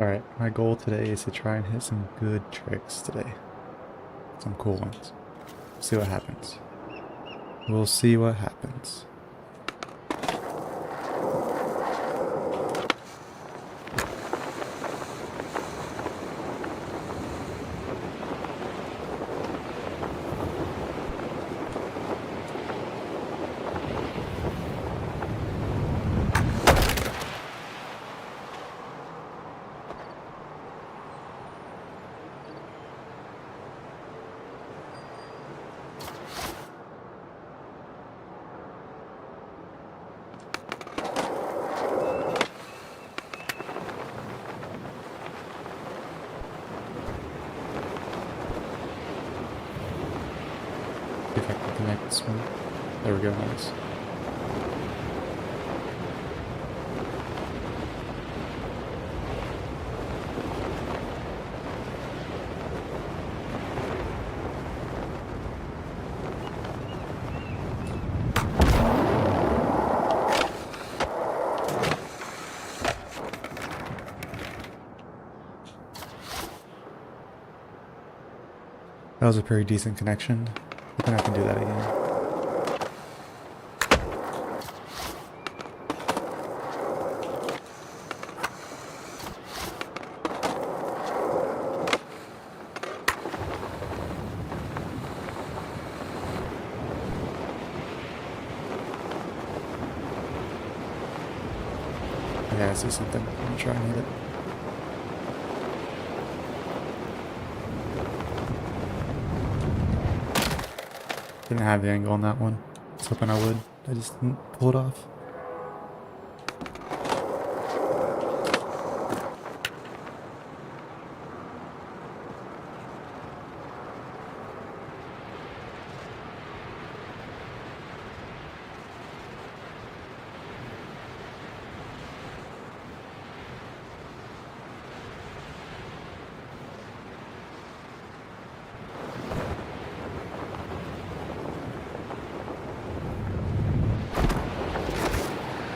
Alright, my goal today is to try and hit some good tricks today. Some cool ones. See what happens. We'll see what happens. See if I can connect this one. There we go, nice. That was a pretty decent connection. I think I can do that again. Yeah, I see something. I'm gonna try and hit it. Didn't have the angle on that one. I was hoping I would. I just didn't pull it off.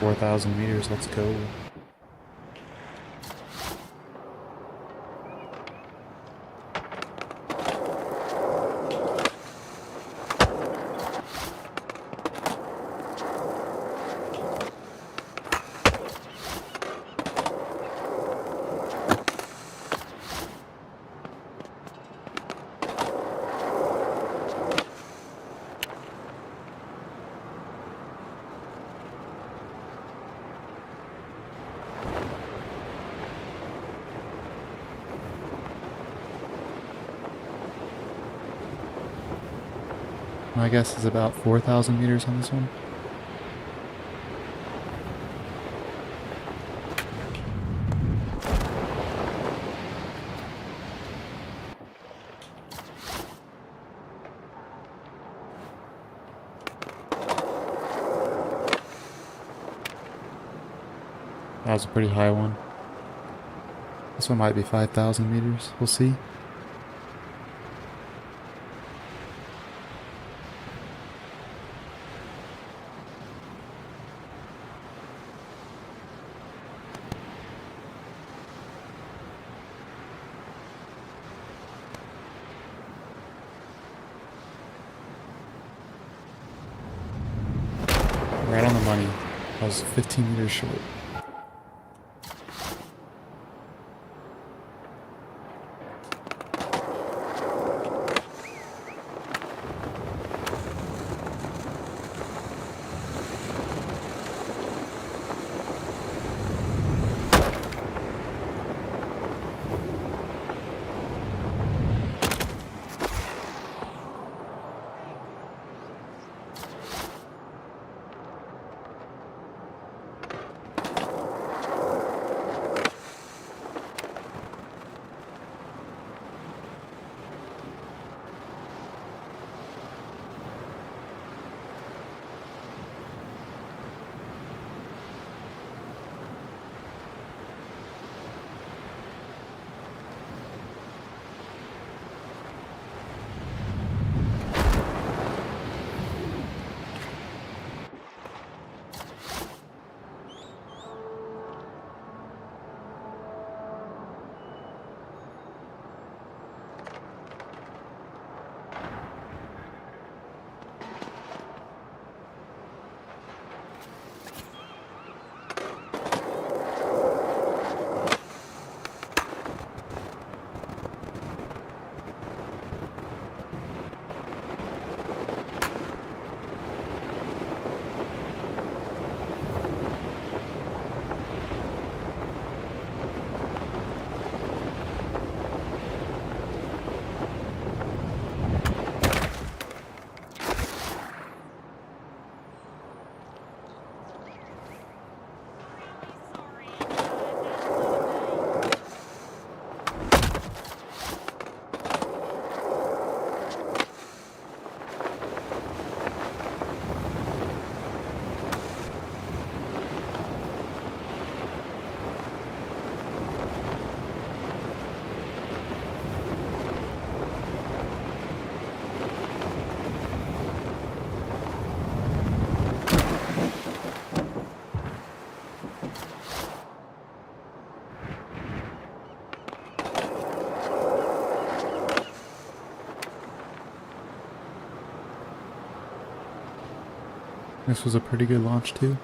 Four 4,000 meters, let's go. My guess is about 4,000 meters on this one. That was a pretty high one. This one might be 5,000 meters. We'll see. Right on the money. I was 15 meters short. This was a pretty good launch too.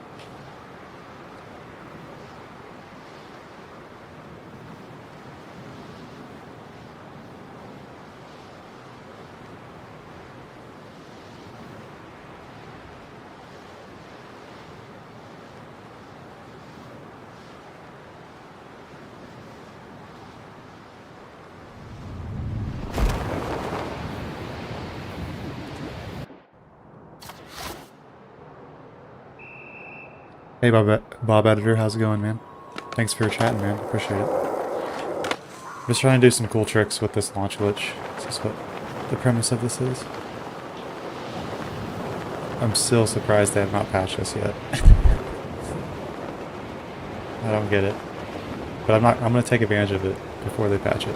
Hey Bob Editor, how's it going, man? Thanks for chatting, man. Appreciate it. Just trying to do some cool tricks with this launch glitch. This is what the premise of this is. I'm still surprised they have not patched this yet. I don't get it. But I'm gonna take advantage of it before they patch it.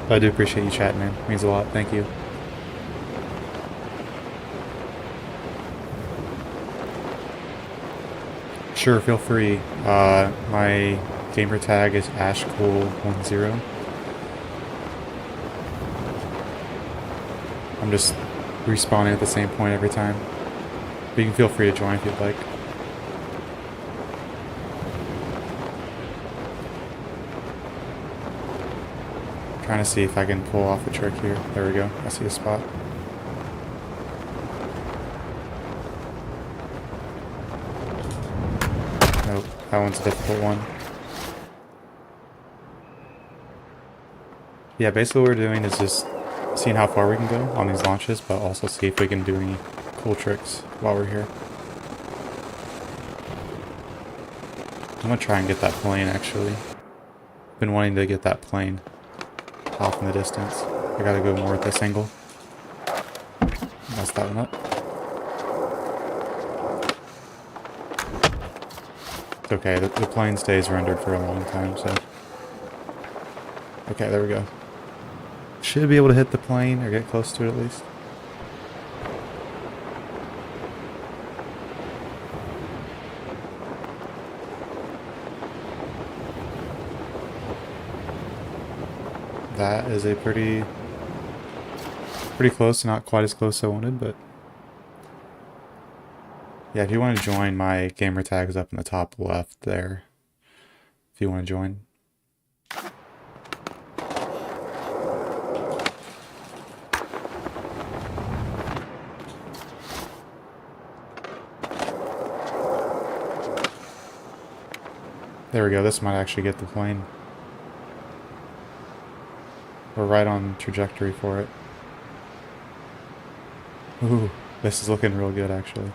But I do appreciate you chatting, man. It means a lot. Thank you. Sure, feel free. My gamer tag is ashcool10. I'm just respawning at the same point every time. But you can feel free to join if you'd like. Trying to see if I can pull off a trick here. There we go. I see a spot. Nope, that one's a difficult one. Yeah, basically what we're doing is just seeing how far we can go on these launches, but also see if we can do any cool tricks while we're here. I'm gonna try and get that plane, actually. Been wanting to get that plane off in the distance. I gotta go more at this angle. Mess that one up. It's okay, the plane stays rendered for a long time, so... Okay, there we go. Should be able to hit the plane, or get close to it at least. That is a pretty close, not quite as close as I wanted, but... Yeah, if you want to join, my gamer tag is up in the top left there. If you want to join. There we go, this might actually get the plane. We're right on trajectory for it. Ooh, this is looking real good actually.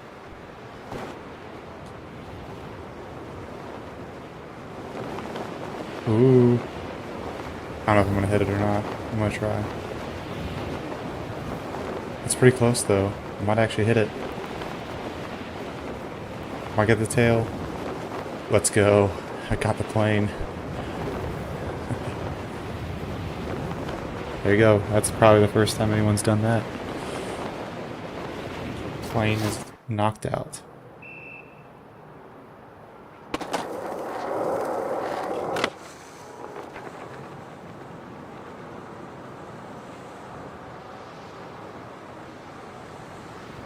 Ooh. I don't know if I'm gonna hit it or not. I'm gonna try. It's pretty close though. I might actually hit it. Might get the tail. Let's go. I got the plane. There you go. That's probably the first time anyone's done that. Plane is knocked out.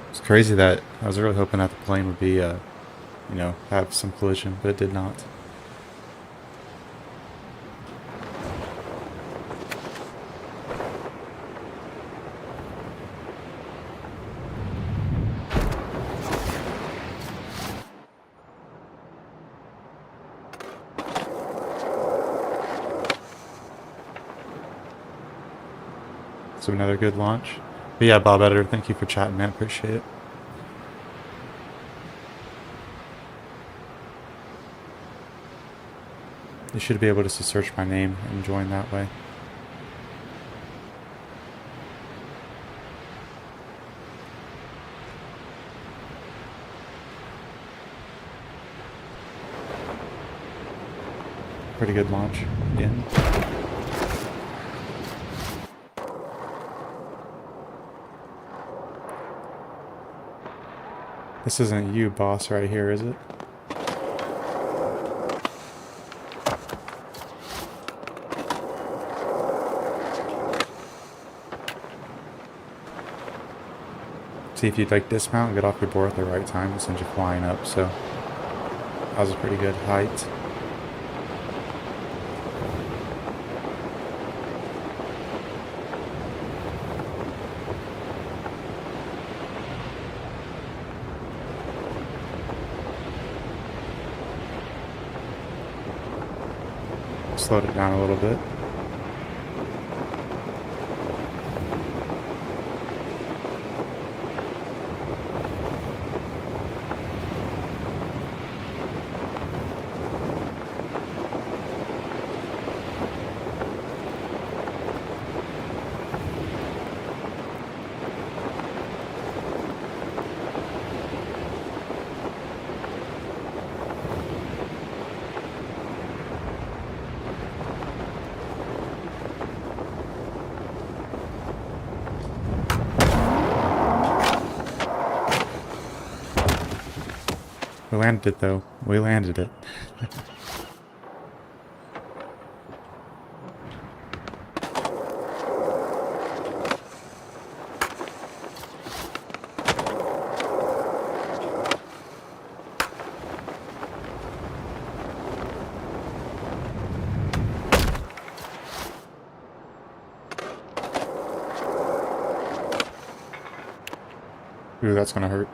It's crazy that I was really hoping that the plane would be, you know, have some collision, but it did not. So another good launch. But yeah, Bob Editor, thank you for chatting, man. Appreciate it. You should be able to search my name and join that way. Pretty good launch again. This isn't you, boss, right here, is it? See if you'd like dismount and get off your board at the right time and send you flying up, so that was a pretty good height. Slowed it down a little bit. We landed it though. We landed it. Ooh, that's gonna hurt.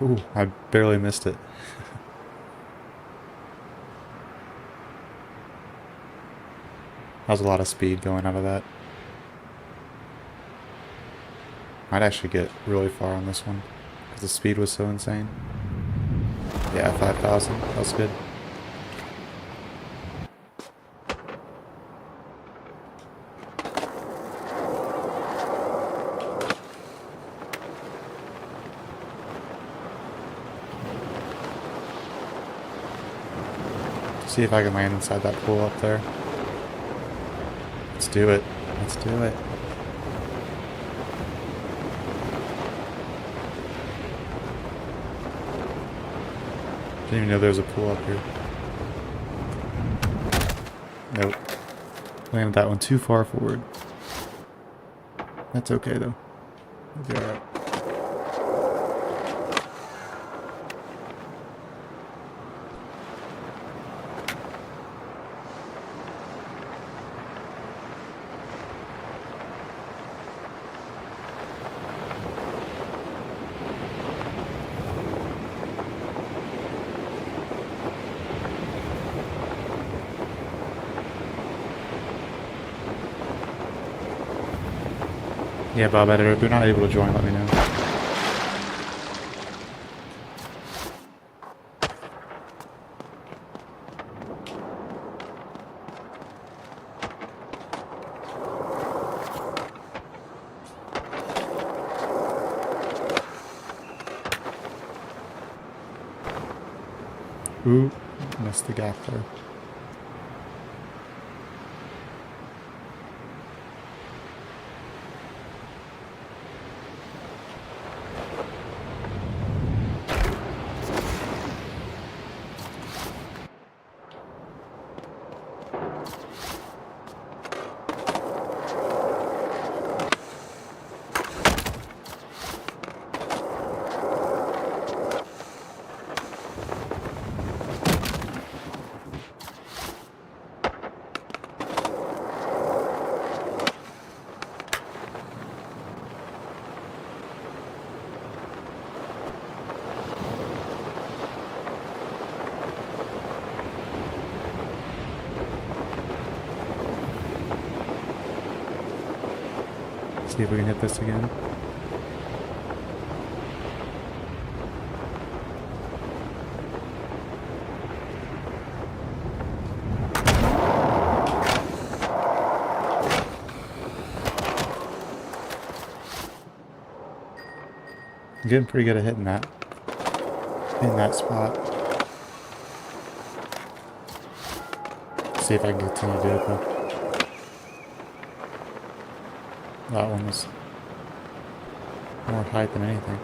Ooh, I barely missed it. That was a lot of speed going out of that. Might actually get really far on this one because the speed was so insane. Yeah, 5,000. That was good. See if I can land inside that pool up there. Let's do it. Let's do it. Didn't even know there was a pool up here. Nope. Landed that one too far forward. That's okay though. We'll be alright. Yeah, Bob Editor, if you're not able to join, let me know. Ooh, missed the gap there. See if we can hit this again. I'm getting pretty good at hitting that. In that spot. See if I can continue to do it though. That one was more height than anything.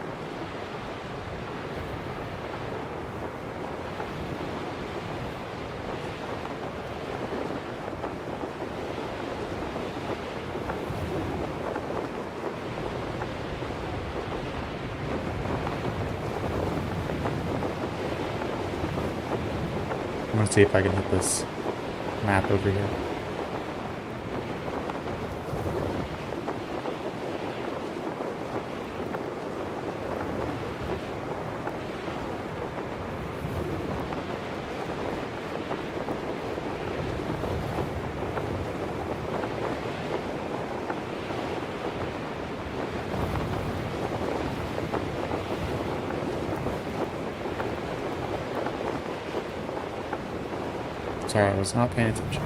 want to see if I can hit this map over here. Sorry, I was not paying attention.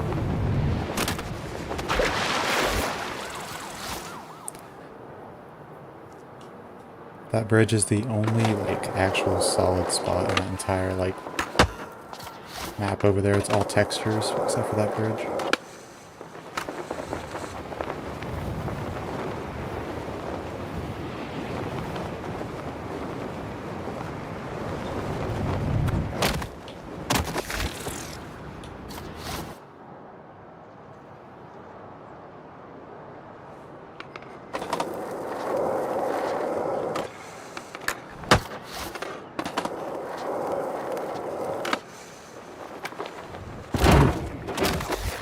That bridge is the only, like, actual solid spot in that entire, like, map over there. It's all textures, except for that bridge.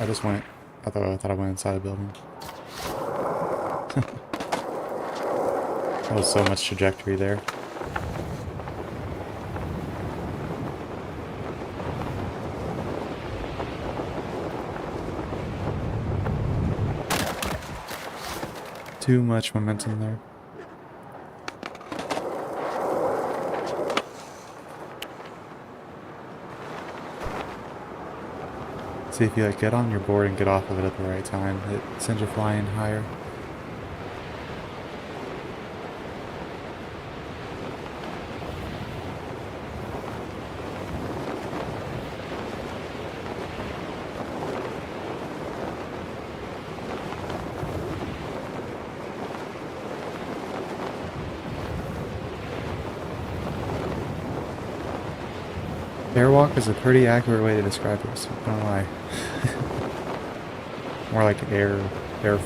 I just went, I thought I went inside a building. That was so much trajectory there. Too much momentum there. See if you like get on your board and get off of it at the right time. It sends you flying higher. Airwalk is a pretty accurate way to describe it, so don't lie. More like air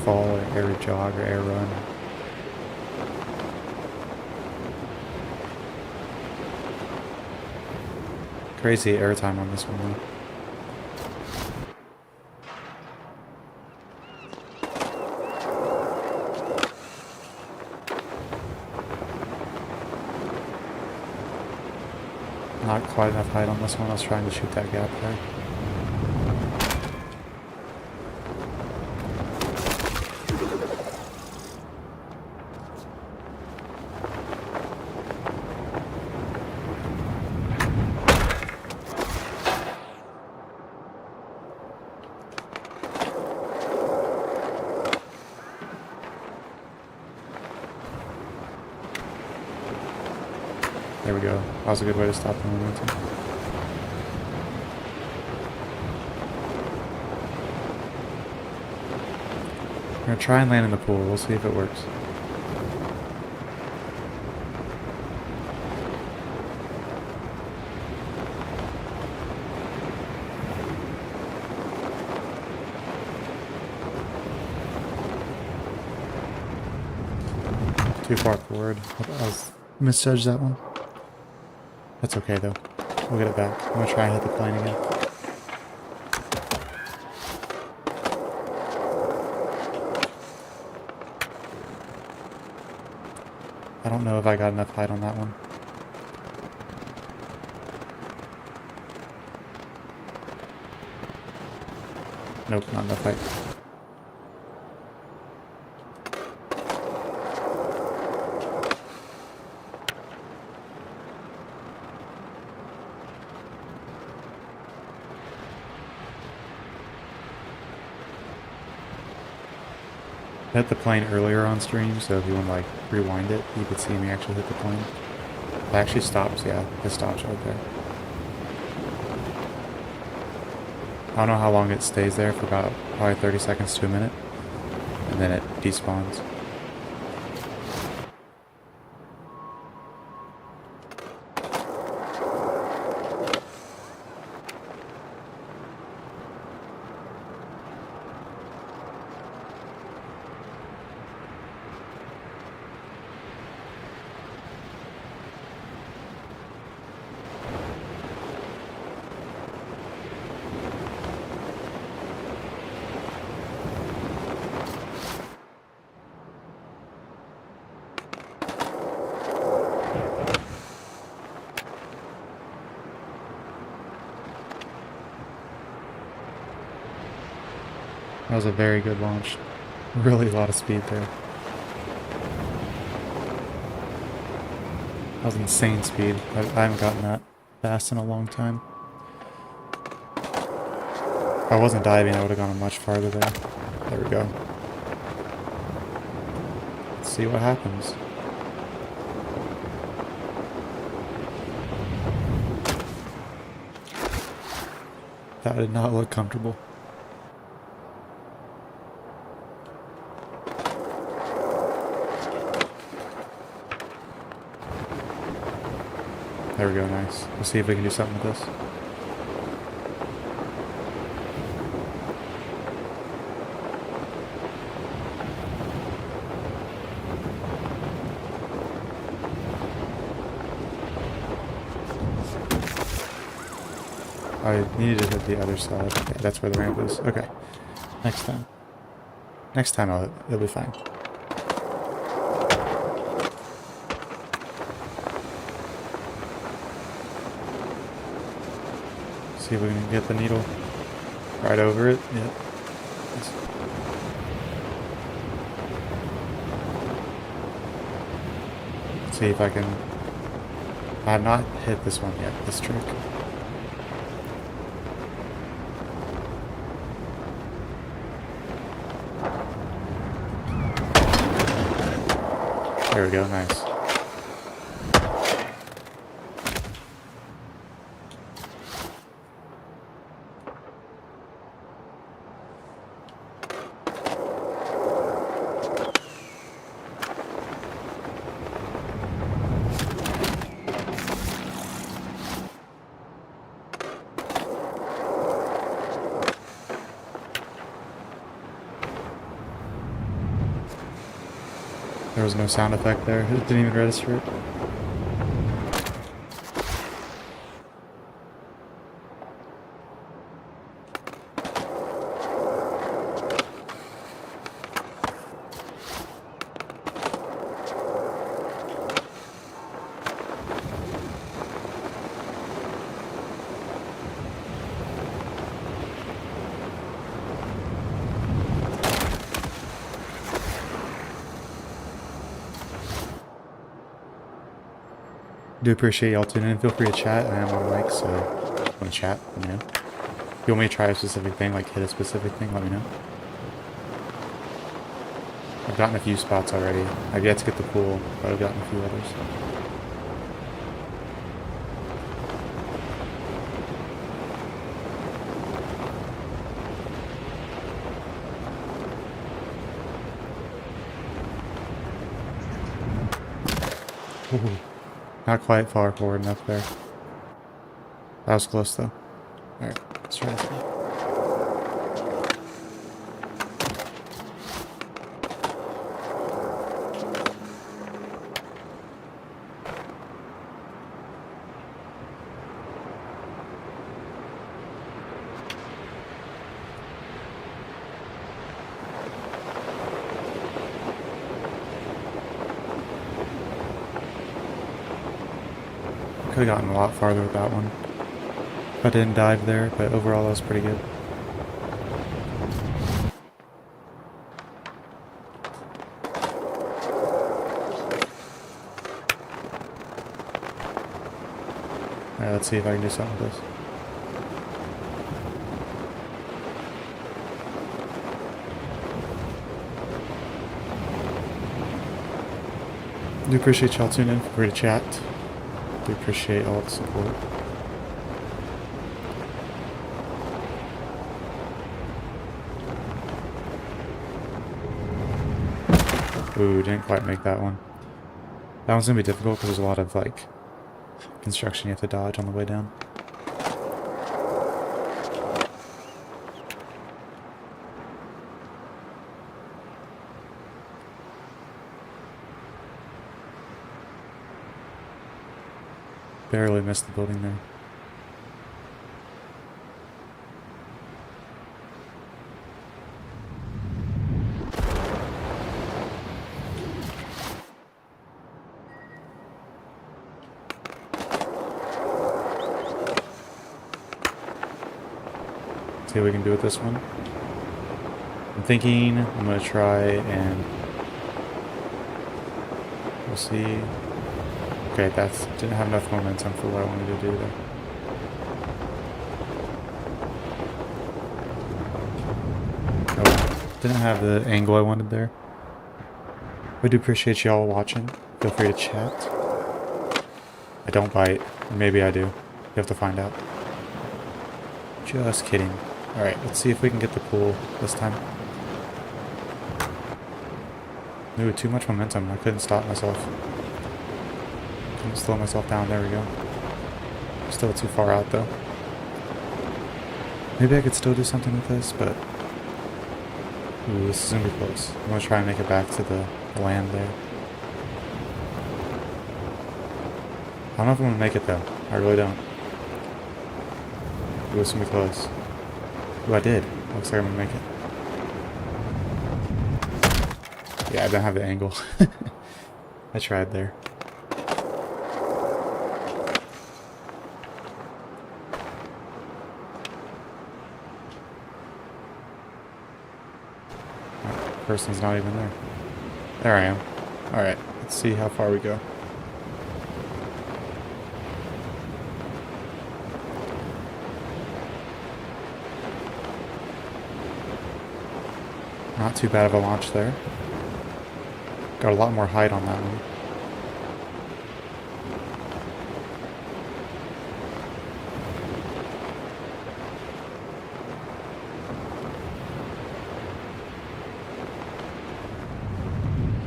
fall or air jog or air run. Crazy airtime on this one though. Not quite enough height on this one. I was trying to shoot that gap there. There we go. That was a good way to stop the momentum. We're gonna try and land in the pool. We'll see if it works. Too far forward. I misjudged that one. That's okay though. We'll get it back. I'm gonna try and hit the plane again. I don't know if I got enough height on that one. Nope, not enough height. I hit the plane earlier on stream, so if you want to like rewind it, you could see me actually hit the plane. It actually stops, yeah, it stops right there. I don't know how long it stays there, for about probably 30 seconds to a minute, and then it despawns. That was a very good launch. Really a lot of speed there. That was insane speed. I haven't gotten that fast in a long time. If I wasn't diving, I would have gone much farther there. There we go. Let's see what happens. That did not look comfortable. There we go, nice. We'll see if we can do something with this. I needed to hit the other side. Okay, that's where the ramp is. Okay. Next time. Next time it'll be fine. See if we can get the needle right over it. Yep. See if I can... I have not hit this one yet, this trick. There we go, nice. There was no sound effect there. It didn't even register it. Do appreciate y'all tuning in. Feel free to chat. I am on mic, so if you want to chat, let me know. If you want me to try a specific thing, like hit a specific thing, let me know. I've gotten a few spots already. I've yet to get the pool, but I've gotten a few others. Ooh. Not quite far forward enough there. That was close though. Alright, let's try this one. Could have gotten a lot farther with that one. I didn't dive there, but overall that was pretty good. Alright, let's see if I can do something with this. Do appreciate y'all tuning in. Feel free to chat. Do appreciate all the support. Ooh, didn't quite make that one. That one's gonna be difficult because there's a lot of like construction you have to dodge on the way down. Barely missed the building there. See what we can do with this one. I'm thinking I'm going to try and... We'll see. Okay, that's didn't have enough momentum for what I wanted to do there. Oh, didn't have the angle I wanted there. I do appreciate y'all watching. Feel free to chat. I don't bite. Or maybe I do. You have to find out. Just kidding. Alright, let's see if we can get the pool this time. Ooh, too much momentum. I couldn't stop myself. Couldn't slow myself down. There we go. Still too far out though. Maybe I could still do something with this, but... Ooh, this is gonna be close. I'm gonna try and make it back to the land there. I don't know if I'm gonna make it though. I really don't. Ooh, this is gonna be close. Ooh, I did. Looks like I'm gonna make it. Yeah, I don't have the angle. I tried there. First one's not even there. There I am. Alright, let's see how far we go. Not too bad of a launch there. Got a lot more height on that one.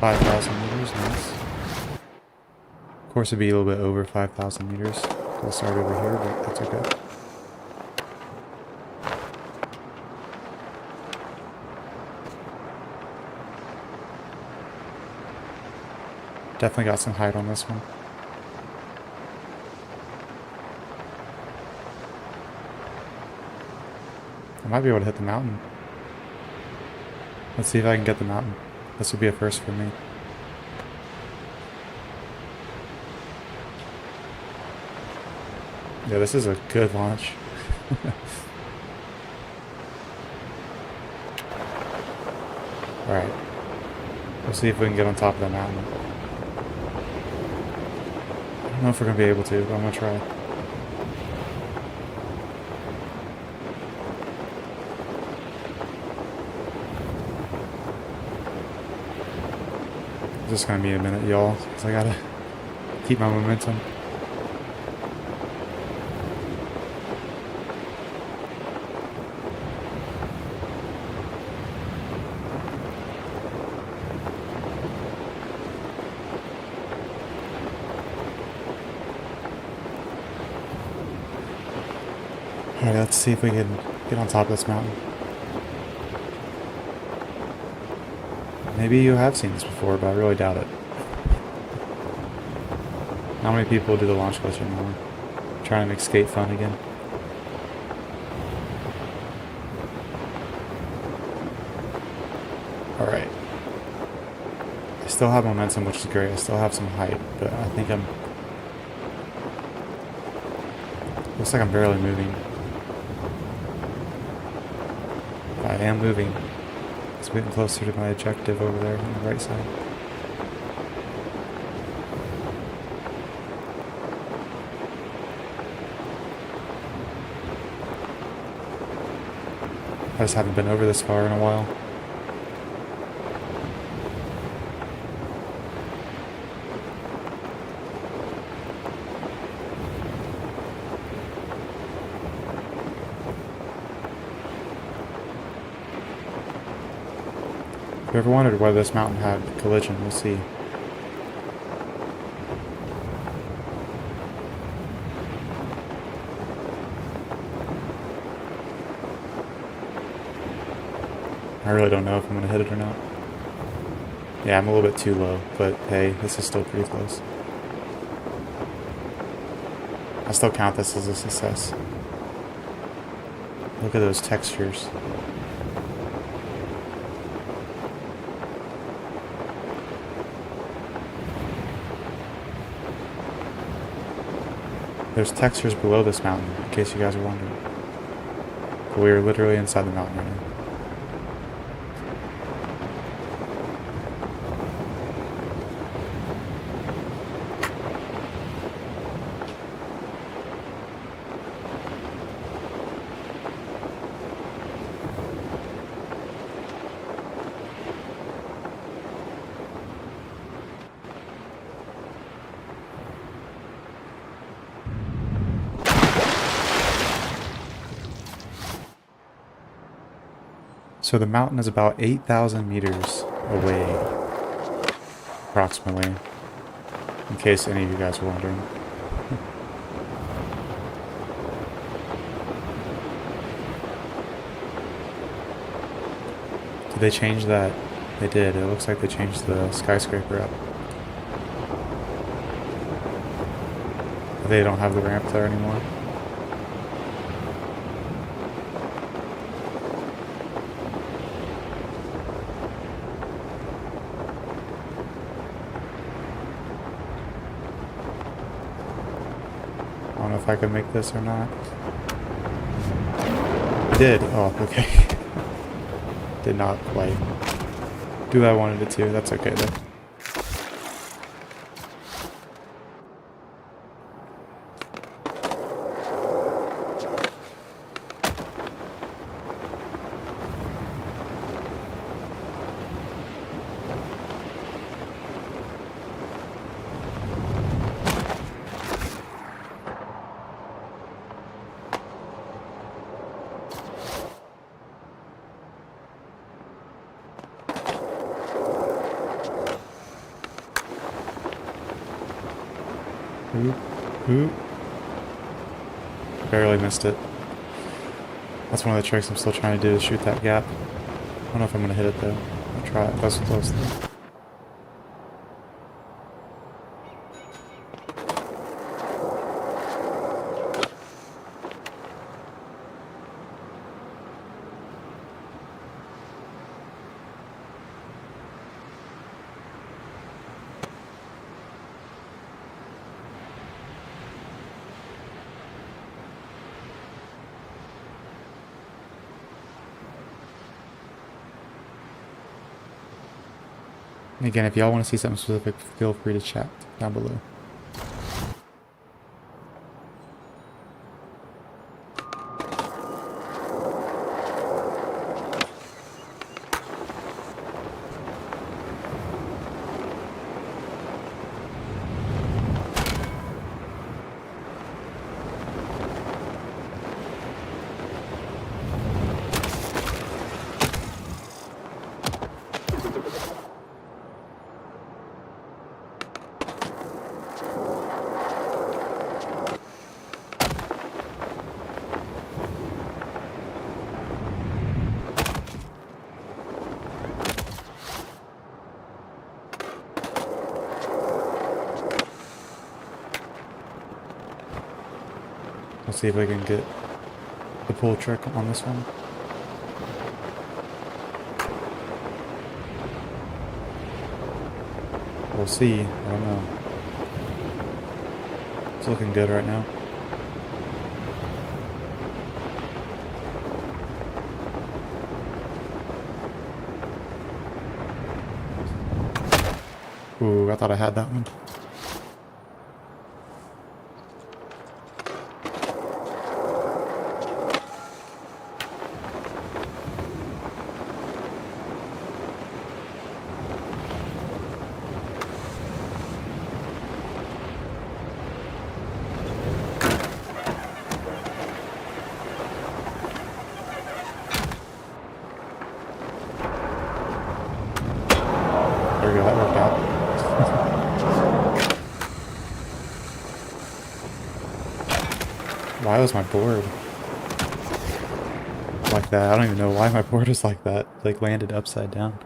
$5,000 meters, nice. Of course it'd be a little bit over 5,000 meters. We'll start over here, but that's okay. Definitely got some height on this one. I might be able to hit the mountain. Let's see if I can get the mountain. This would be a first for me. Yeah, this is a good launch. Alright. We'll see if we can get on top of the mountain. I don't know if we're going to be able to, but I'm going to try. It's just going to be a minute, y'all, because I got to keep my momentum. Alright, let's see if we can get on top of this mountain. Maybe you have seen this before, but I really doubt it. Not many people do the launch glitch anymore. Trying to make skate fun again. Alright. I still have momentum, which is great. I still have some height, but I think I'm... Looks like I'm barely moving. I am moving. It's getting closer to my objective over there on the right side. I just haven't been over this far in a while. If you ever wondered why this mountain had collision, we'll see. I really don't know if I'm going to hit it or not. Yeah, I'm a little bit too low, but hey, this is still pretty close. I still count this as a success. Look at those textures. There's textures below this mountain, in case you guys are wondering. But we are literally inside the mountain right now. So the mountain is about 8,000 meters away, approximately, in case any of you guys were wondering. Did they change that? They did. It looks like they changed the skyscraper up. They don't have the ramp there anymore. I don't know if I can make this or not. I did. Oh, okay. Did not quite do what I wanted it to. That's okay though. Oop. Barely missed it. That's one of the tricks I'm still trying to do, is shoot that gap. I don't know if I'm going to hit it though. I'll try it. That's close though. And again, if y'all want to see something specific, feel free to chat down below. Let's see if I can get the pull trick on this one. We'll see. I don't know. It's looking good right now. Ooh, I thought I had that one. There we go, that worked out. Why was my board like that? I don't even know why my board is like that. Like landed upside down.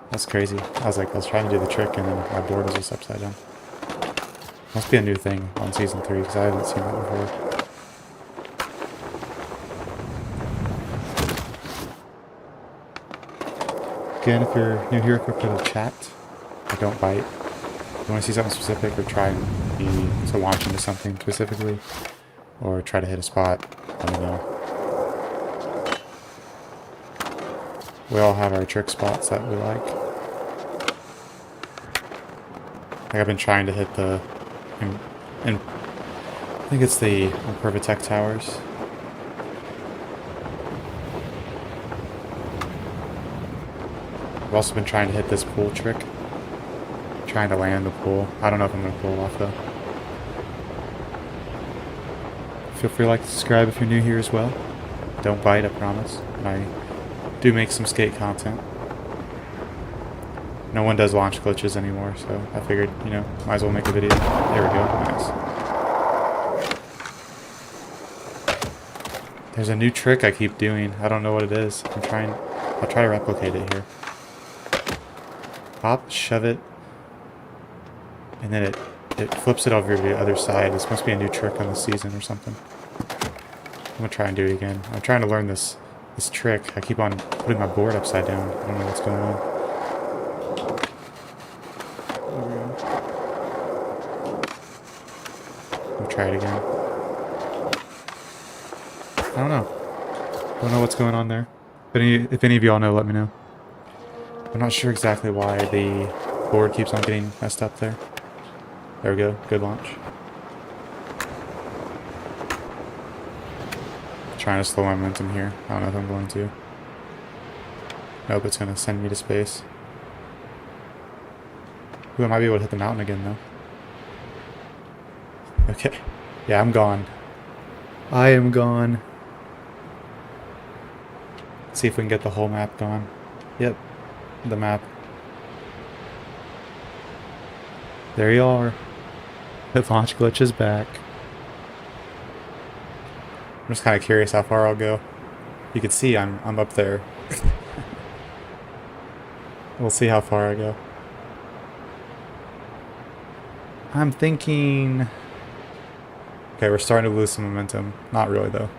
That's crazy. I was trying to do the trick and then my board was just upside down. Must be a new thing on season 3 because I haven't seen that before. Again, if you're new here, feel free to chat. I don't bite. If you want to see something specific or try and be to launch into something specifically, or try to hit a spot, let me know. We all have our trick spots that we like. I've been trying to hit the, and I think it's the Impervatech towers. I've also been trying to hit this pool trick. Trying to land the pool. I don't know if I'm going to pull it off though. Feel free to like and subscribe if you're new here as well. Don't bite, I promise. My do make some skate content. No one does launch glitches anymore, so I figured, you know, might as well make a video. There we go. Nice. There's a new trick I keep doing. I don't know what it is. I'll try to replicate it here. Pop, shove it, and then it flips it over to the other side. This must be a new trick on the season or something. I'm gonna try and do it again. I'm trying to learn this trick. I keep on putting my board upside down. I don't know what's going on. I'll try it again. I don't know. Don't know what's going on there. If any of y'all know, let me know. I'm not sure exactly why the board keeps on getting messed up there. There we go. Good launch. Trying to slow my momentum here. I don't know if I'm going to. Nope, it's going to send me to space. Ooh, I might be able to hit the mountain again, though. Okay. Yeah, I'm gone. I am gone. Let's see if we can get the whole map gone. Yep. The map. There you are. The launch glitch is back. I'm just kind of curious how far I'll go. You can see I'm up there. We'll see how far I go. I'm thinking... Okay, we're starting to lose some momentum. Not really, though.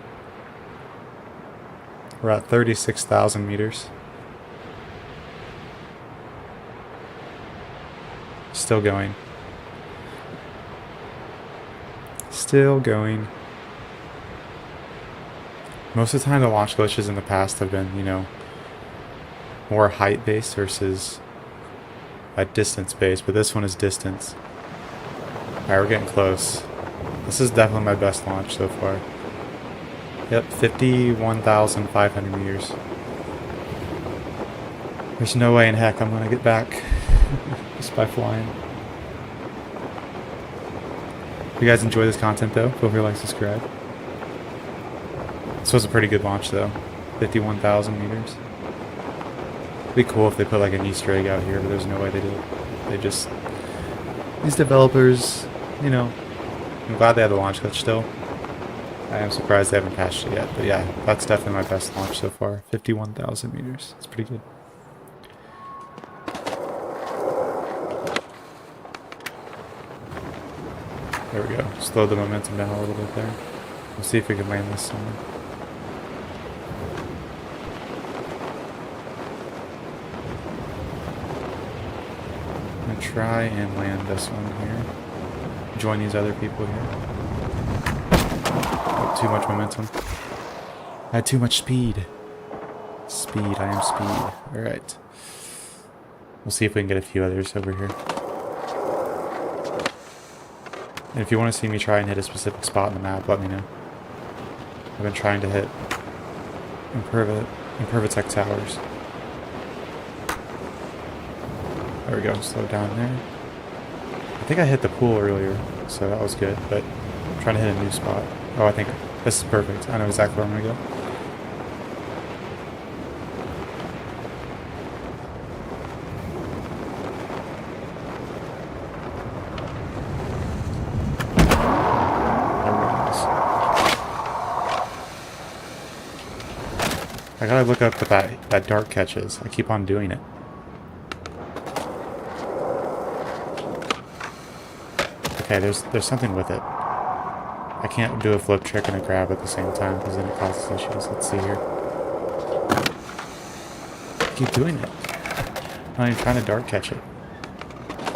We're at 36,000 meters. Still going. Still going. Most of the time the launch glitches in the past have been, you know, more height-based versus distance-based, but this one is distance. Alright, we're getting close. This is definitely my best launch so far. Yep, 51,500 meters. There's no way in heck I'm gonna get back just by flying. If you guys enjoy this content though, feel free to like, subscribe. This was a pretty good launch though. 51,000 meters. It'd be cool if they put like an Easter egg out here, but there's no way they did. They just... These developers, you know, I'm glad they had the launch glitch still. I am surprised they haven't patched it yet, but yeah, that's definitely my best launch so far. 51,000 meters. It's pretty good. There we go. Slow the momentum down a little bit there. We'll see if we can land this somewhere. I'm gonna try and land this one here. Join these other people here. Oh, too much momentum. I had too much speed. Speed, I am speed. Alright. We'll see if we can get a few others over here. And if you want to see me try and hit a specific spot in the map, let me know. I've been trying to hit Impervitech Towers. There we go, slow down there. I think I hit the pool earlier, so that was good, but I'm trying to hit a new spot. Oh, I think this is perfect. I know exactly where I'm going to go. I gotta look up what that dart catch is. I keep on doing it. Okay, there's something with it. I can't do a flip trick and a grab at the same time because then it causes issues. Let's see here. I keep doing it. I'm not even trying to dart catch it.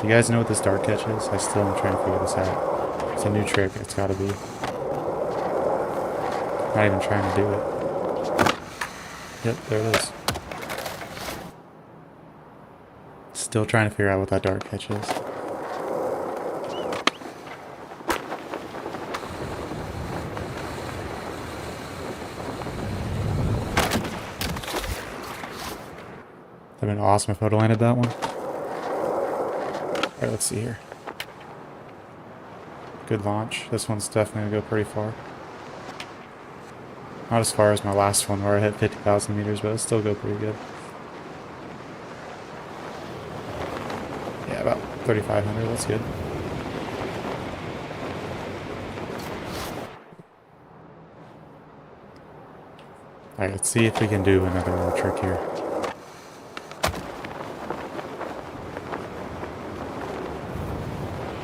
You guys know what this dart catch is? I still am trying to figure this out. It's a new trick. It's gotta be. I'm not even trying to do it. Yep, there it is. Still trying to figure out what that dart catch is. That'd been awesome if I would have landed that one. Alright, let's see here. Good launch. This one's definitely gonna go pretty far. Not as far as my last one where I hit 50,000 meters, but it'll still go pretty good. Yeah, about 3,500, that's good. Alright, let's see if we can do another little trick here.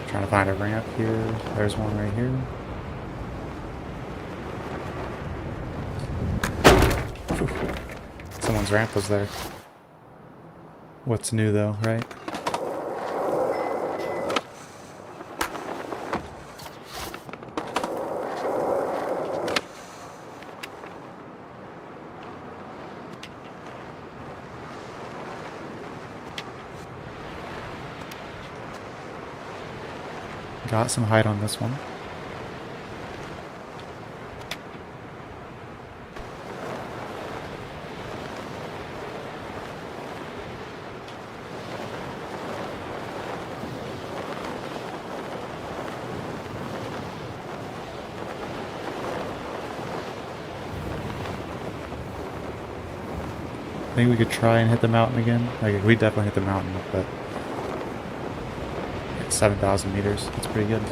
Trying to find a ramp here. There's one right here. Whew. Someone's ramp was there. What's new though, right? Got some height on this one. I think we could try and hit the mountain again. Like, we definitely hit the mountain, but 7,000 meters. That's pretty good.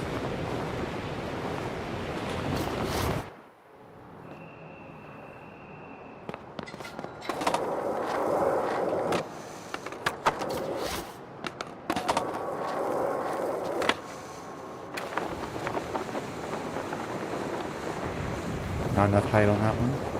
Not enough height on that one.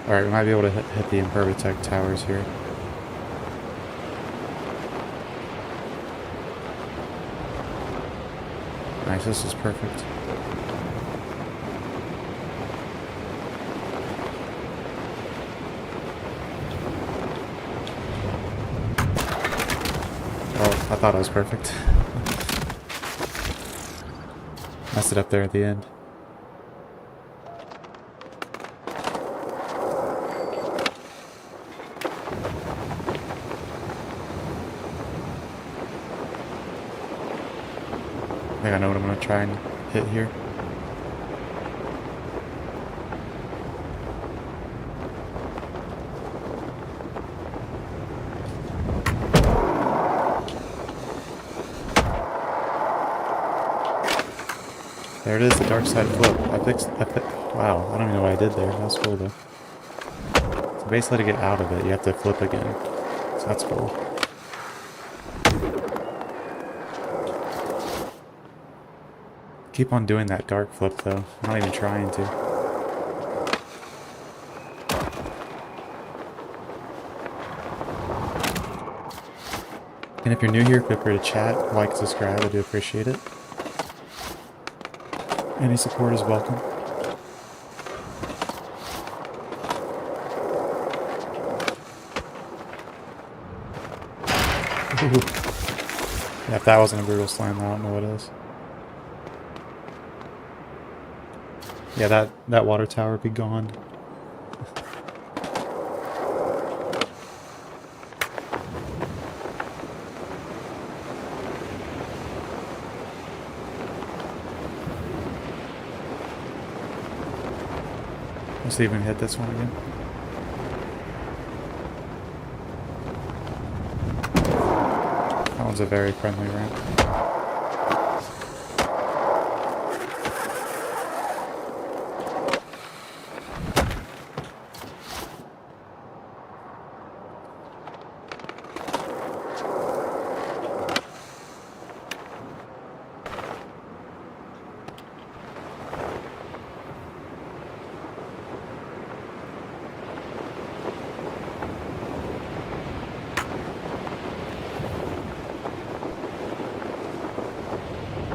Alright, we might be able to hit the Impervatech towers here. Nice, this is perfect. Oh, I thought it was perfect. Messed it up there at the end. I think I know what I'm going to try and hit here. There it is, the dark side flip. Wow, I don't even know what I did there. That was cool though. So basically to get out of it, you have to flip again. So that's cool. Keep on doing that dark flip though. I'm not even trying to. And if you're new here, feel free to chat, like, subscribe. I do appreciate it. Any support is welcome. Ooh. Yeah, if that wasn't a brutal slam, I don't know what is. Yeah, that water tower would be gone. Let's see if we can hit this one again. That one's a very friendly ramp.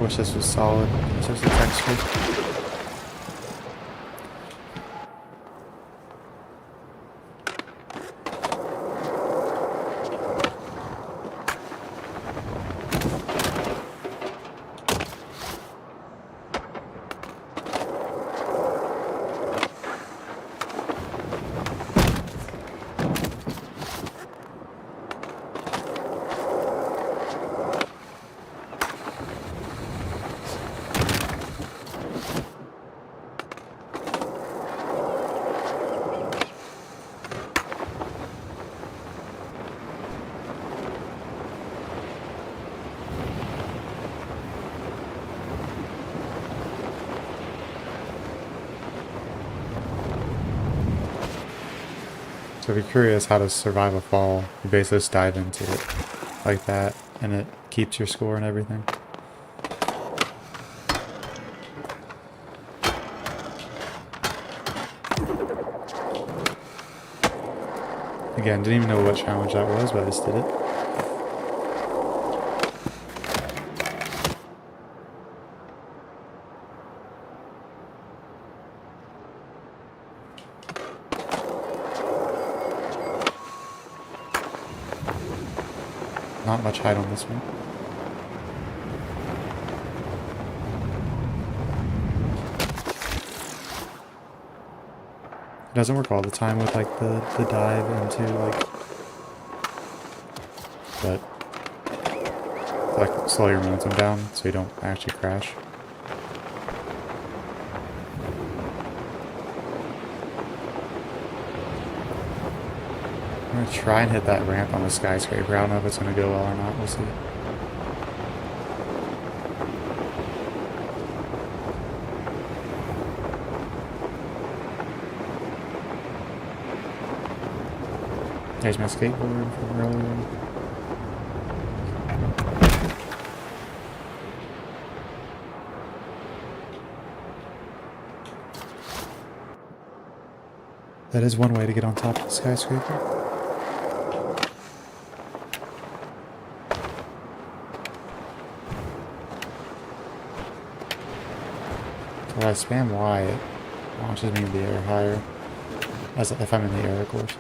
Wish this was solid. It's just a texture. So if you're curious how to survive a fall, you basically just dive into it like that, and it keeps your score and everything. Again, didn't even know what challenge that was, but I just did it. Not much height on this one. It doesn't work all the time with like the dive into like, but like slow your momentum down so you don't actually crash. I'm gonna try and hit that ramp on the skyscraper. I don't know if it's gonna go well or not. We'll see. There's my skateboard from earlier. That is one way to get on top of the skyscraper. So when I spam Y, it launches me in the air higher, as if I'm in the air, of course.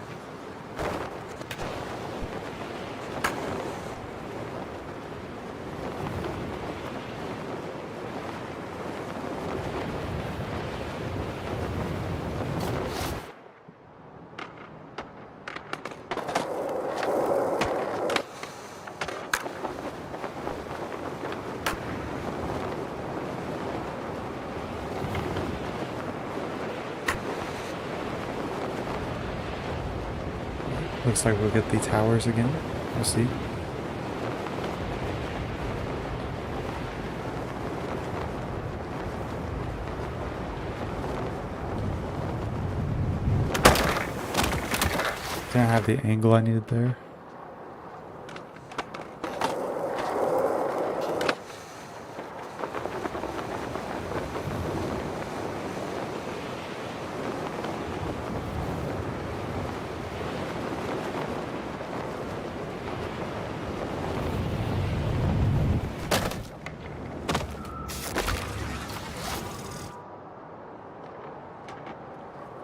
Looks like we'll get the towers again. We'll see. Didn't have the angle I needed there.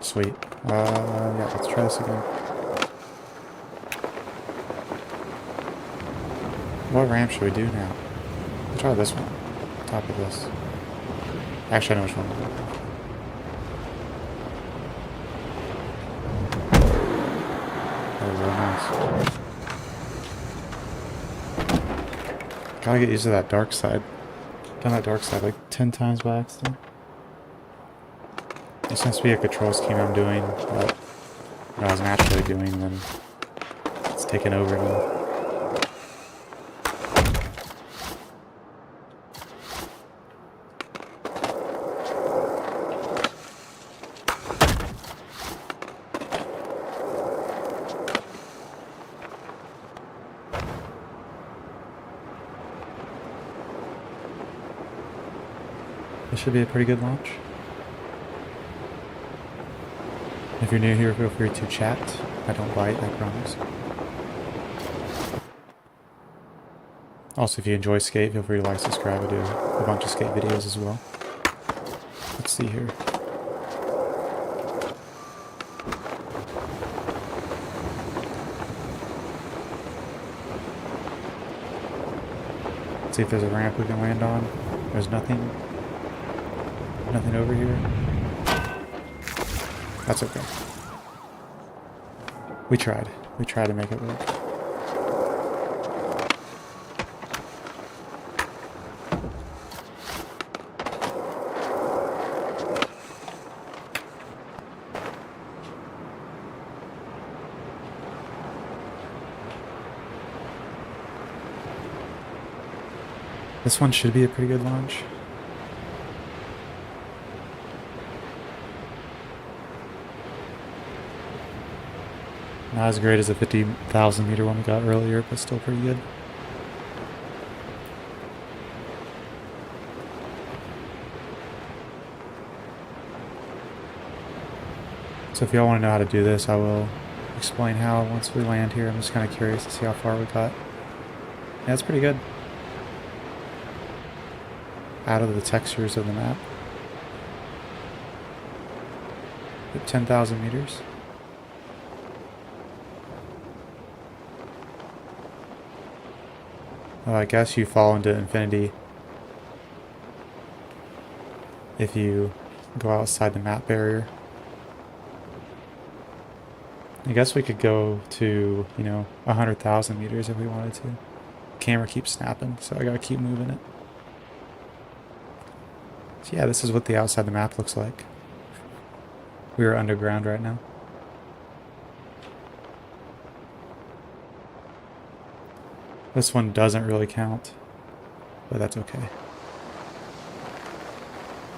Sweet. Yeah, let's try this again. What ramp should we do now? Let's try this one. Top of this. Actually, I know which one. Oh, really nice. Gotta get used to that dark side. Done that dark side like 10 times by accident. This seems to be a control scheme I'm doing, but what I was naturally doing, then it's taken over now. This should be a pretty good launch. If you're new here, feel free to chat. I don't bite, I promise. Also, if you enjoy skate, feel free to like, subscribe. I do a bunch of skate videos as well. Let's see here. Let's see if there's a ramp we can land on. There's nothing. Nothing over here. That's okay. We tried. We tried to make it work. This one should be a pretty good launch. Not as great as the 50,000 meter one we got earlier, but still pretty good. So if y'all want to know how to do this, I will explain how once we land here. I'm just kind of curious to see how far we got. Yeah, it's pretty good. Out of the textures of the map. At 10,000 meters. Well, I guess you fall into infinity if you go outside the map barrier. I guess we could go to, 100,000 meters if we wanted to. Camera keeps snapping, so I gotta keep moving it. So yeah, this is what the outside the map looks like. We are underground right now. This one doesn't really count, but that's okay.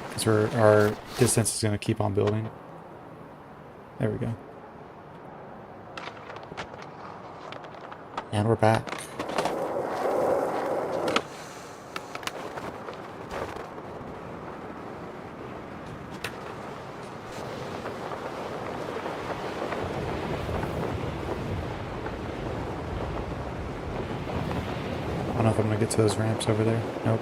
Because our distance is going to keep on building. There we go. And we're back. I don't know if I'm going to get to those ramps over there. Nope.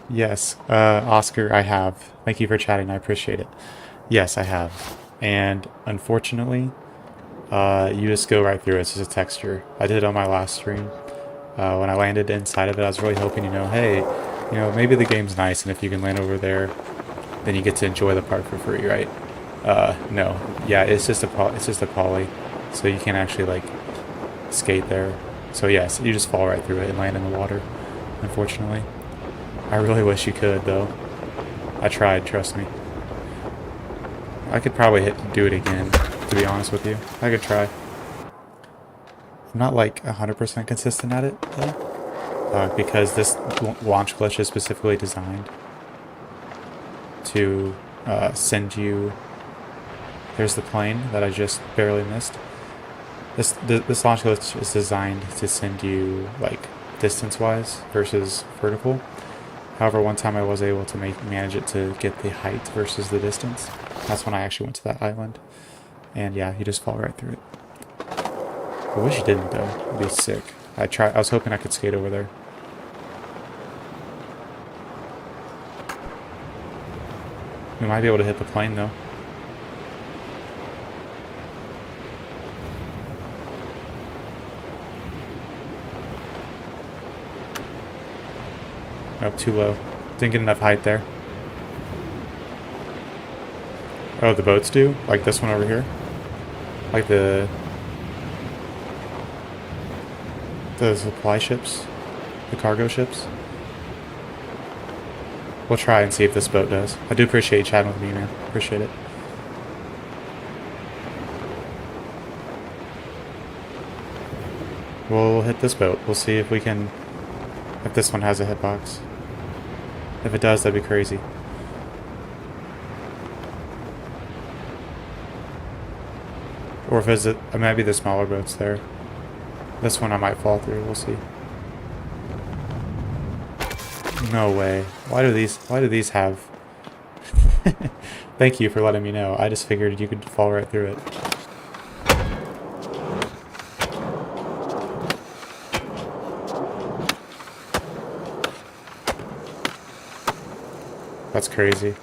Yes, Oscar, I have. Thank you for chatting. I appreciate it. Yes, I have. And unfortunately, you just go right through it. It's just a texture. I did it on my last stream. When I landed inside of it, I was really hoping, hey, maybe the game's nice, and if you can land over there, then you get to enjoy the park for free, right? No. Yeah, it's just a poly, so you can't actually like skate there. So yes, you just fall right through it and land in the water. Unfortunately, I really wish you could though. I tried, trust me. I could probably do it again, to be honest with you. I could try. I'm not like 100% consistent at it though, because this launch glitch is specifically designed to send you. There's the plane that I just barely missed. This launch glitch is designed to send you like distance-wise versus vertical. However, one time I was able to manage it to get the height versus the distance. That's when I actually went to that island. And yeah, you just fall right through it. I wish you didn't though. It'd be sick. I was hoping I could skate over there. We might be able to hit the plane though. Nope, too low. Didn't get enough height there. Oh, the boats do? Like this one over here? Like the supply ships? The cargo ships? We'll try and see if this boat does. I do appreciate you chatting with me, man. Appreciate it. We'll hit this boat. We'll see if we can... If this one has a hitbox. If it does, that'd be crazy. Or if it might be the smaller boats there. This one I might fall through. We'll see. No way. Why do these have... Thank you for letting me know. I just figured you could fall right through it. That's crazy.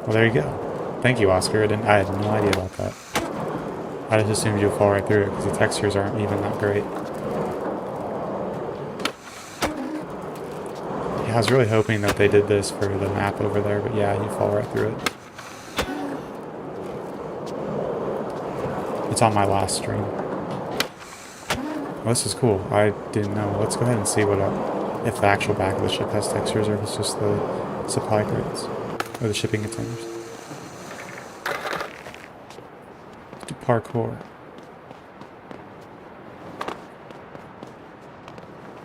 Well, there you go. Thank you, Oscar. I had no idea about that. I just assumed you'd fall right through it because the textures aren't even that great. Yeah, I was really hoping that they did this for the map over there, but yeah, you fall right through it. It's on my last stream. Well, this is cool. I didn't know. Let's go ahead and see if the actual back of the ship has textures or if it's just the supply crates or the shipping containers. parkour.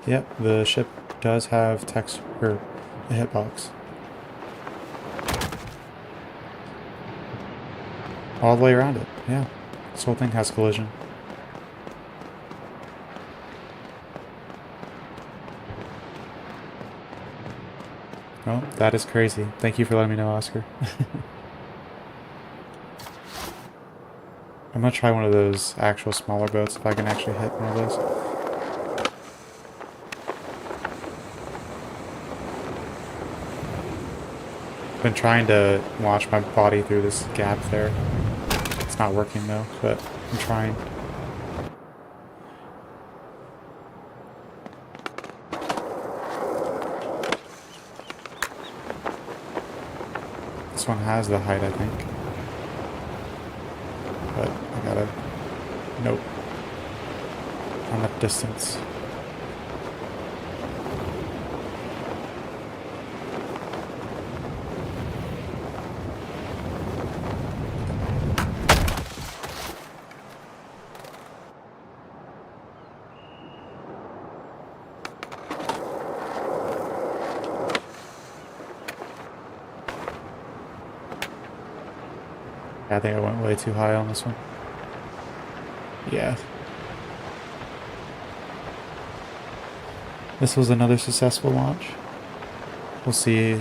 Yep, the ship does have text or a hitbox. All the way around it, yeah. This whole thing has collision. Well, that is crazy. Thank you for letting me know, Oscar. I'm gonna try one of those actual smaller boats if I can actually hit one of those. Been trying to launch my body through this gap there. It's not working though, but I'm trying. This one has the height, I think. But I gotta... Nope. Not enough distance. I think I went way too high on this one. Yeah. This was another successful launch. We'll see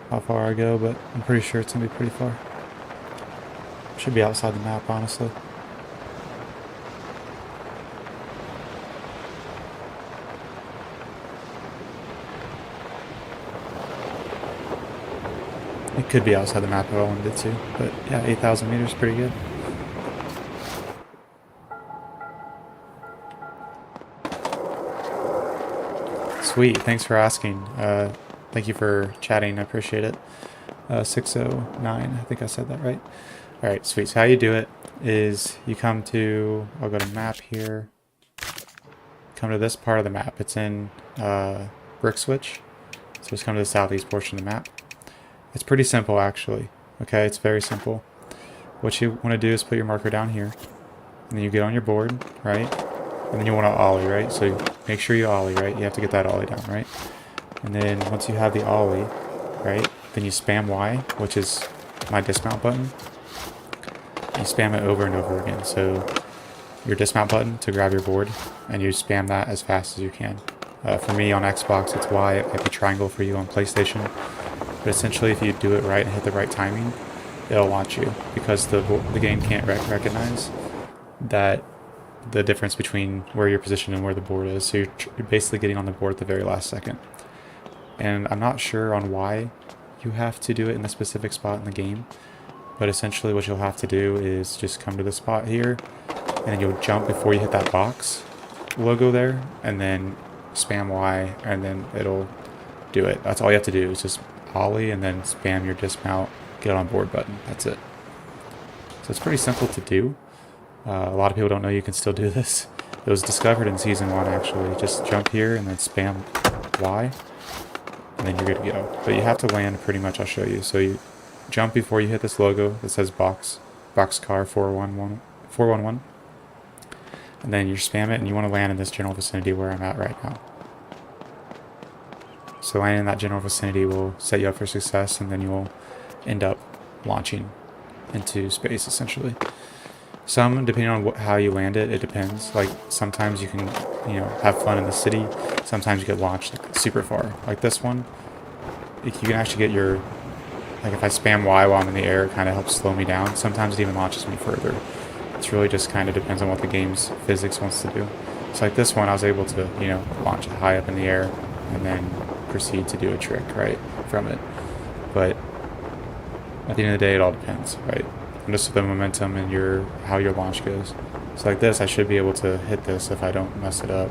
how far I go, but I'm pretty sure it's gonna be pretty far. Should be outside the map, honestly. It could be outside the map if I wanted it to, but yeah, 8,000 meters, pretty good. Sweet, thanks for asking. Thank you for chatting, I appreciate it. 609, I think I said that right. Alright, sweet. So how you do it is you come to, I'll go to map here. Come to this part of the map. It's in brick switch. So just come to the southeast portion of the map. It's pretty simple actually. Okay, it's very simple. What you want to do is put your marker down here. And then you get on your board, right? And then you want to ollie, right? So make sure you ollie, right? You have to get that ollie down, right? And then once you have the ollie, right? Then you spam Y, which is my dismount button. You spam it over and over again. So your dismount button to grab your board, and you spam that as fast as you can. For me on Xbox, it's Y. It might be triangle for you on PlayStation. But essentially, if you do it right and hit the right timing, it'll launch you, because the game can't recognize that the difference between where you're positioned and where the board is. So you're basically getting on the board at the very last second. And I'm not sure on why you have to do it in a specific spot in the game, but essentially what you'll have to do is just come to the spot here, and then you'll jump before you hit that box logo there, and then spam Y, and then it'll do it. That's all you have to do, is just ollie and then spam your dismount, get on board button. That's it. So it's pretty simple to do. A lot of people don't know you can still do this. It was discovered in Season 1 actually. Just jump here and then spam Y, and then you're good to go. But you have to land pretty much, I'll show you. So you jump before you hit this logo that says boxcar 411, and then you spam it, and you want to land in this general vicinity where I'm at right now. So landing in that general vicinity will set you up for success, and then you'll end up launching into space essentially. Some, depending on how you land it, it depends. Like sometimes you can, have fun in the city. Sometimes you get launched like super far. Like this one, you can actually get your, like if I spam Y while I'm in the air, it kind of helps slow me down. Sometimes it even launches me further. It's really just kind of depends on what the game's physics wants to do. So like this one, I was able to, launch it high up in the air and then proceed to do a trick, right, from it. But at the end of the day, it all depends, right? And just the momentum and how your launch goes. So like this, I should be able to hit this if I don't mess it up.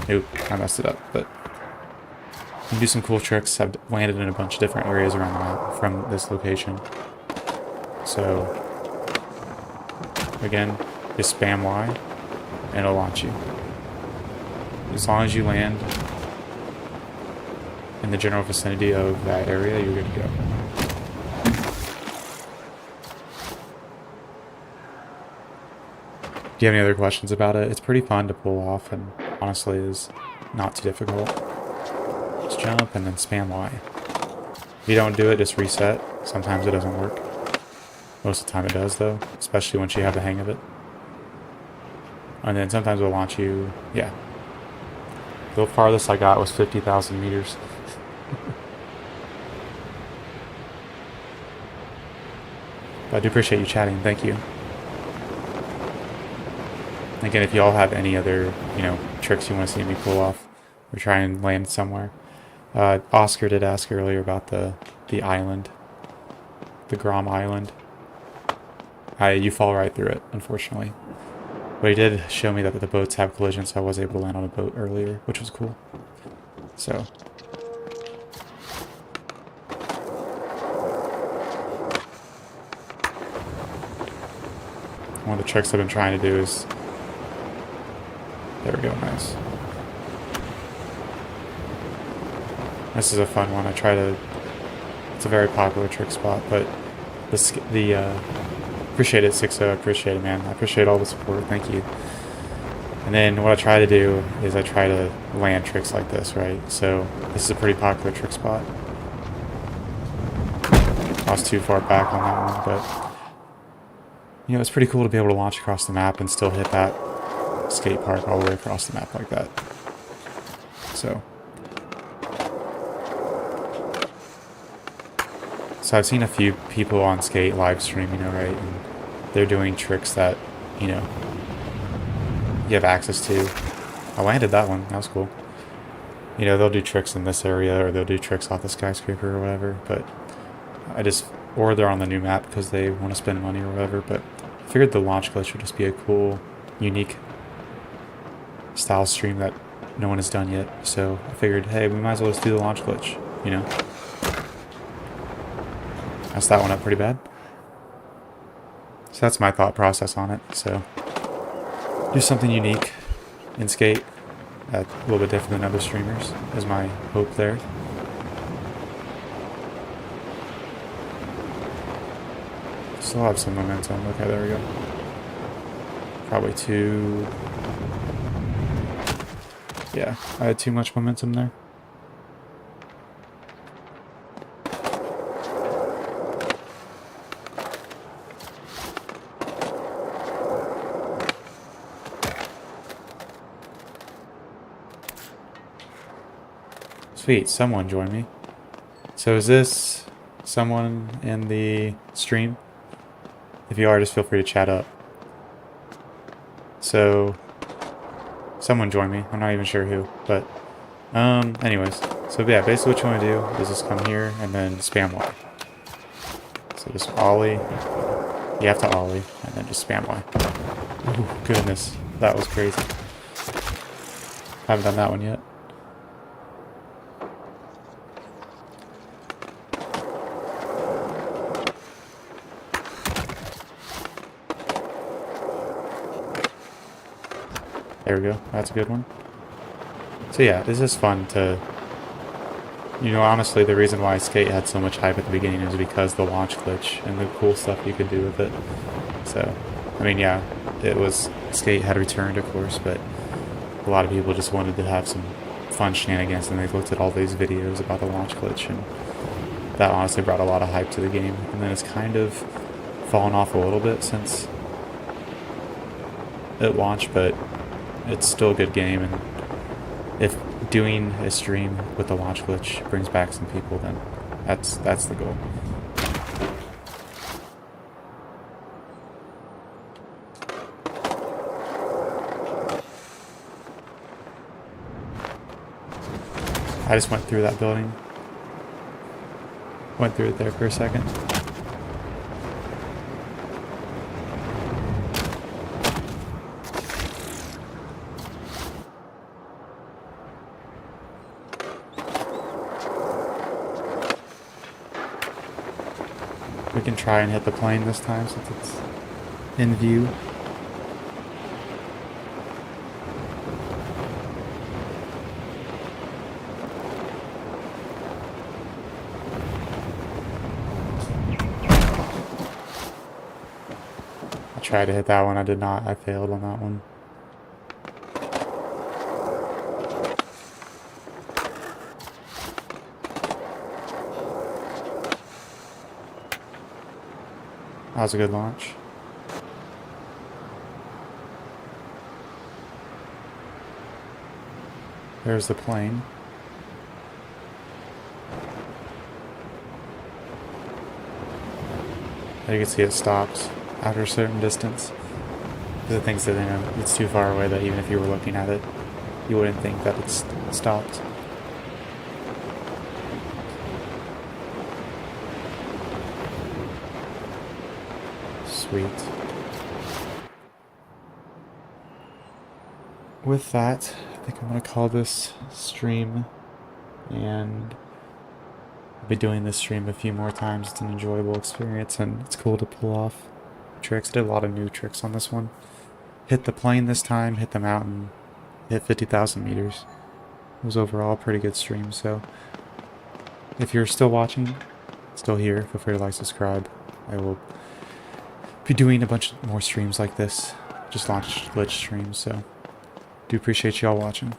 Nope, I messed it up, but you can do some cool tricks. I've landed in a bunch of different areas around the map from this location. So again, just spam Y and it'll launch you. As long as you land in the general vicinity of that area, you're good to go. Do you have any other questions about it? It's pretty fun to pull off, and honestly is not too difficult. Just jump and then spam Y. If you don't do it, just reset. Sometimes it doesn't work. Most of the time it does, though, especially once you have the hang of it. And then sometimes it'll launch you, yeah. The farthest I got was 50,000 meters. But I do appreciate you chatting. Thank you. Again, if you all have any other, tricks you want to see me pull off or try and land somewhere. Oscar did ask earlier about the island. The Grom island. You fall right through it, unfortunately. But he did show me that the boats have collision, so I was able to land on a boat earlier, which was cool. So. One of the tricks I've been trying to do is... There we go, nice. This is a fun one. It's a very popular trick spot, but appreciate it, 6-0. I appreciate it, man. I appreciate all the support. Thank you. And then what I try to do is I try to land tricks like this, right? So this is a pretty popular trick spot. I was too far back on that one, but it's pretty cool to be able to launch across the map and still hit that skate park all the way across the map like that. So I've seen a few people on Skate live stream, right? And they're doing tricks that, you have access to. I landed that one. That was cool. They'll do tricks in this area, or they'll do tricks off the skyscraper or whatever, but or they're on the new map because they want to spend money or whatever, but I figured the launch glitch would just be a cool, unique style stream that no one has done yet. So I figured, hey, we might as well just do the launch glitch, Messed that one up pretty bad. So that's my thought process on it. So do something unique in Skate, a little bit different than other streamers, is my hope there. Still have some momentum. Okay, there we go. Probably too... Yeah, I had too much momentum there. Sweet, someone joined me. So is this someone in the stream? If you are, just feel free to chat up. So, someone joined me. I'm not even sure who, but anyways. So yeah, basically what you want to do is just come here and then spam Y. So just ollie. You have to ollie and then just spam Y. Ooh, goodness, that was crazy. Haven't done that one yet. There we go. That's a good one. So yeah, this is fun to... honestly, the reason why Skate had so much hype at the beginning is because the launch glitch and the cool stuff you could do with it. So, yeah, it was... Skate had returned, of course, but a lot of people just wanted to have some fun shenanigans, and they looked at all these videos about the launch glitch, and that honestly brought a lot of hype to the game. And then it's kind of fallen off a little bit since it launched, but it's still a good game, and if doing a stream with the launch glitch brings back some people, then that's the goal. I just went through that building. Went through it there for a second. We can try and hit the plane this time since it's in view. I tried to hit that one, I did not. I failed on that one. That was a good launch. There's the plane. There you can see it stops after a certain distance. Because it thinks that, you know, it's too far away that even if you were looking at it, you wouldn't think that it's stopped. Sweet. With that, I think I'm going to call this stream, and I'll be doing this stream a few more times. It's an enjoyable experience, and it's cool to pull off tricks. I did a lot of new tricks on this one. Hit the plane this time, hit the mountain, hit 50,000 meters. It was overall a pretty good stream, so if you're still watching, still here, feel free to like, subscribe. I will be doing a bunch more streams like this. Just launched glitch streams, so do appreciate y'all watching.